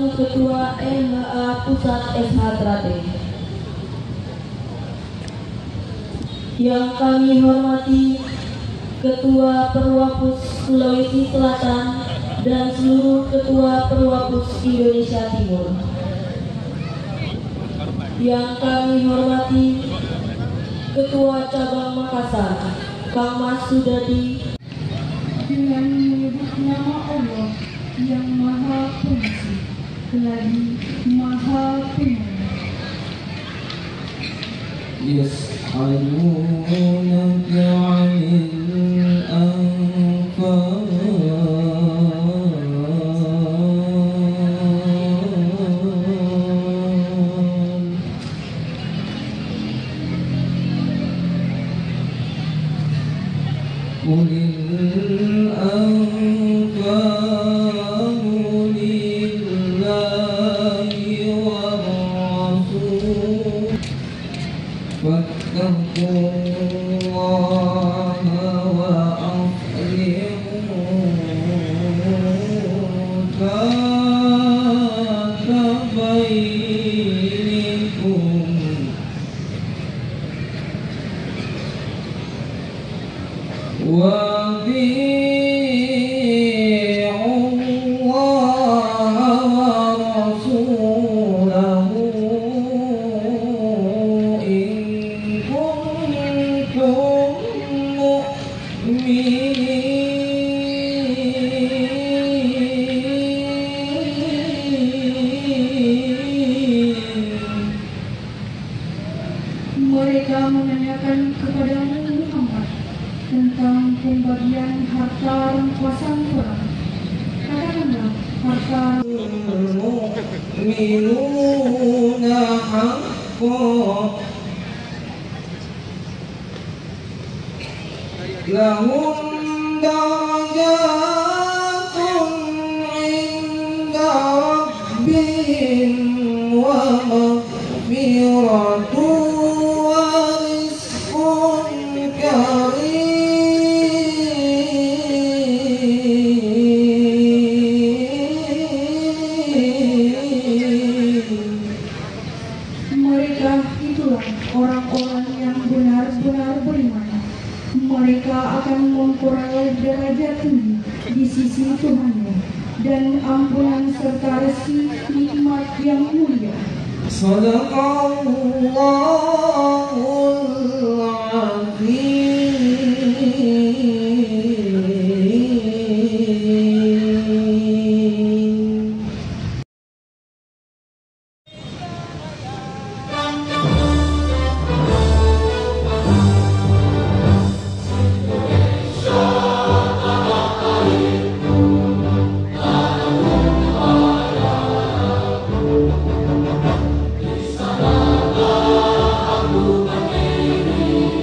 selaku Ketua MHA Pusat SH Trate. Yang kami hormati Ketua Perwapus Sulawesi Selatan dan seluruh Ketua Perwapus Indonesia Timur. Yang kami hormati Ketua Cabang Makassar, Kang Mas Sudadi. Dengan menyebut nama Allah yang Maha Pengasih lagi Maha Penyayang. Yas'alunaka 'anil anfal Qulil anfalu lillahi war rasul fattaqullaha wa aslihu dzata bainikum wa Mereka menanyakan kepadamu Muhammad tentang pembagian harta rampasan perang. Katakanlah, harta mu'minuna haqqan lahum darajatun 'inda rabbihim wa maghfiratun orang-orang yang benar-benar beriman. Mereka akan memperoleh derajat tinggi di sisi Tuhannya dan ampunan serta rezeki nikmat yang mulia. Shadaqallahul azim. Aku berdiri,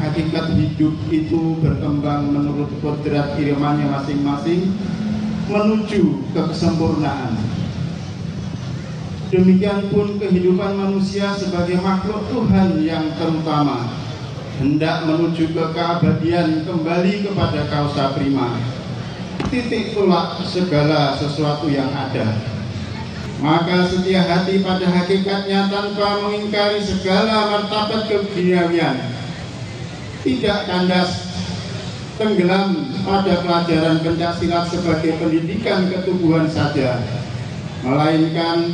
Hakikat hidup itu berkembang menurut kodrat irmanya masing-masing menuju ke kesempurnaan. Demikian pun kehidupan manusia sebagai makhluk Tuhan yang terutama hendak menuju ke keabadian, kembali kepada kausa prima, titik tolak segala sesuatu yang ada. Maka setia hati pada hakikatnya tanpa mengingkari segala martabat keduniawian, tidak kandas tenggelam pada pelajaran pencaksilat sebagai pendidikan ketubuhan saja, melainkan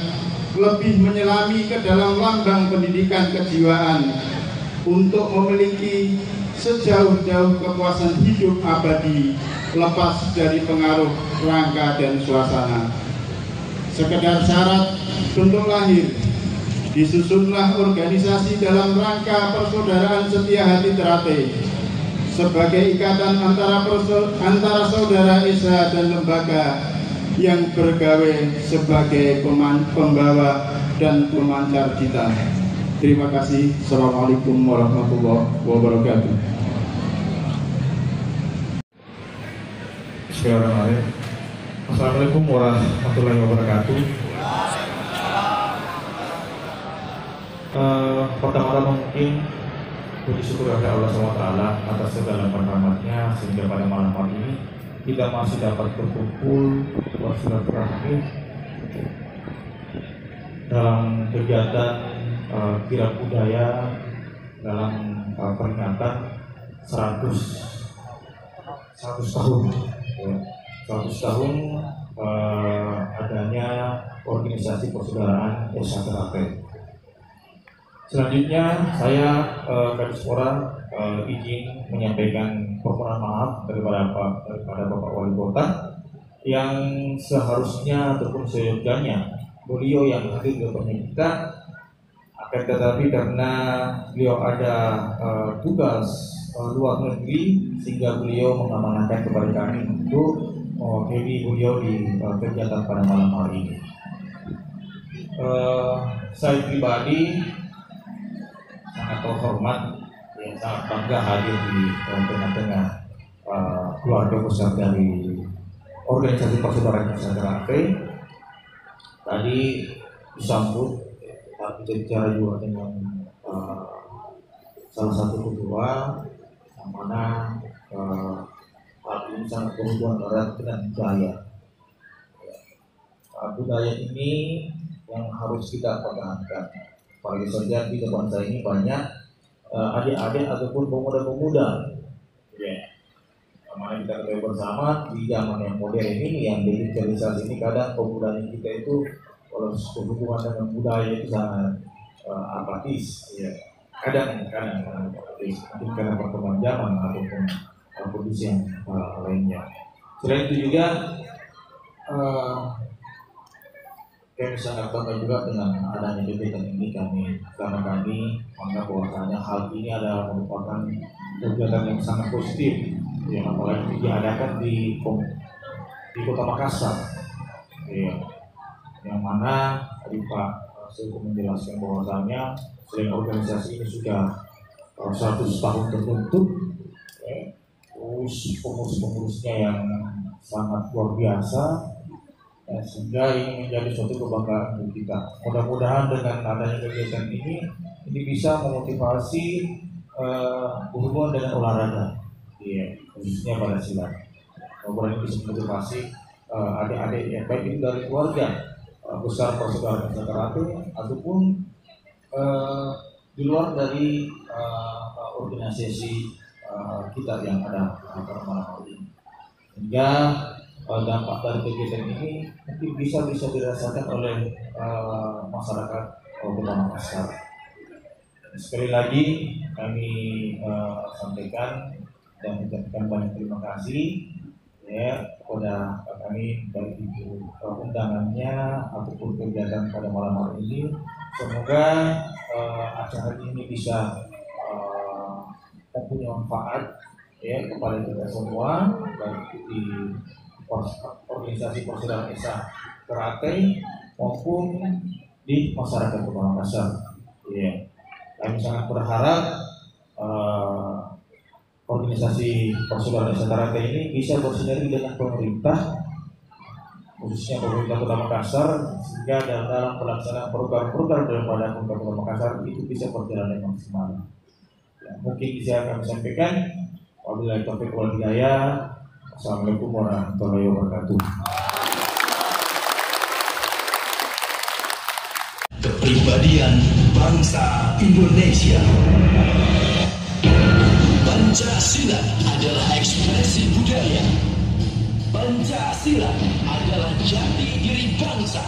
lebih menyelami ke dalam lambang pendidikan kejiwaan untuk memiliki sejauh-jauh kepuasan hidup abadi lepas dari pengaruh rangka dan suasana. Sekedar syarat untuk lahir, disusunlah organisasi dalam rangka persaudaraan setia hati terate sebagai ikatan antara saudara Esa dan lembaga yang bergawe sebagai pembawa dan pemancar cita. Terima kasih. Assalamualaikum warahmatullahi wabarakatuh. Bismillahirrahmanirrahim. Assalamualaikum warahmatullahi wabarakatuh. Pertama-tama mungkin puji syukur kepada Allah SWT atas segala rahmatnya sehingga pada malam hari ini kita masih dapat berkumpul bersilaturahmi dalam kegiatan kirab budaya dalam peringatan 100 tahun ya. 100 tahun adanya organisasi persaudaraan Esa Terate. Selanjutnya saya Kadismora izin menyampaikan permohonan maaf daripada Bapak Wali Kota yang seharusnya ataupun seyogyanya beliau yang hadir di depan kita, akan tetapi karena beliau ada tugas luar negeri sehingga beliau mengamanahkan kepada kami untuk mewakili beliau di kegiatan pada malam hari ini. Saya pribadi sangat terhormat, yang sangat bangga hadir di tengah-tengah keluarga besar dari organisasi persaudaraan Esa Terate. Tadi disambut bicara juga dengan salah satu ketua yang mana ini sangat berhubungan erat dengan budaya. Budaya ini yang harus kita pertahankan. Apalagi saja di depan saya ini banyak adik-adik ataupun pemuda-pemuda, ya. Mana kita ketahui bersama di zaman yang modern ini, yang digitalisasi ini, kadang pemuda kita itu kalau berhubungan dengan budaya itu sangat apatis, ya. Kadang apatis, mungkin karena perkembangan zaman ataupun kondisi yang lainnya. Selain itu juga kami sangat bangga juga dengan adanya kegiatan ini karena kami menganggap bahwasanya hal ini adalah merupakan kegiatan yang sangat positif, yang apalagi diadakan di Kota Makassar, ya. Yang mana tadi Pak Suku menjelaskan bahwasanya selain organisasi ini sudah 100 tahun terbentuk, ya. Terus pengurus-pengurusnya yang sangat luar biasa. Sehingga ini menjadi suatu kebanggaan bagi kita. Mudah-mudahan dengan adanya kegiatan ini bisa memotivasi berhubungan dengan olahraga, ya, khususnya pada silat. Mudah-mudahan ini bisa memotivasi adik-adik yang baik itu dari keluarga besar persaudaraan Esa Terate ataupun di luar dari organisasi kita yang ada pada malam hari ini. Sehingga dampak dari kegiatan ini mungkin bisa dirasakan oleh masyarakat Kota Makassar. Sekali lagi kami sampaikan dan mengucapkan banyak terima kasih, ya kepada kami baik itu undangannya ataupun kegiatan pada malam hari ini. Semoga acara ini bisa mempunyai manfaat ya kepada kita semua, baik di organisasi persaudaraan Esa Teratai maupun di masyarakat Kota Makassar. Ya, kami sangat berharap organisasi persaudaraan Esa Teratai ini bisa bersinergi dengan pemerintah, khususnya pemerintah Kota Makassar, sehingga dalam pelaksanaan program-program daripada pemerintah Kota Makassar itu bisa berjalan dengan maksimal. Ya, mungkin bisa kami sampaikan. Wabillahi taufiq wal hidayah. Assalamualaikum warahmatullahi wabarakatuh. Kepribadian bangsa Indonesia. Pancasila adalah ekspresi budaya. Pancasila adalah jati diri bangsa.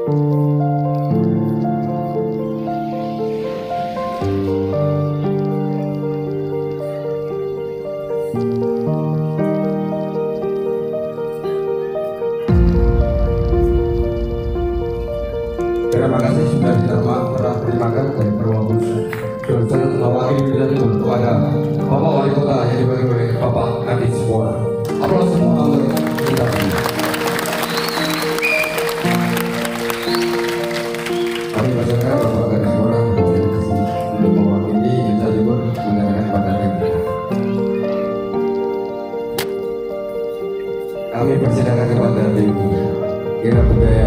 Terima kasih sudah diterima terimakan dari Perwakilan Johnson mewakili bidang itu kepada Bapak Wali Kota yang diwakili oleh Bapak Kadis Suara. Aplaus semua untuk kita. Kami persilakan Bapak Kadis Suara untuk mewakili Desa Timur menyampaikan pada kita. Kami persilakan kepada Ibu Kira Budaya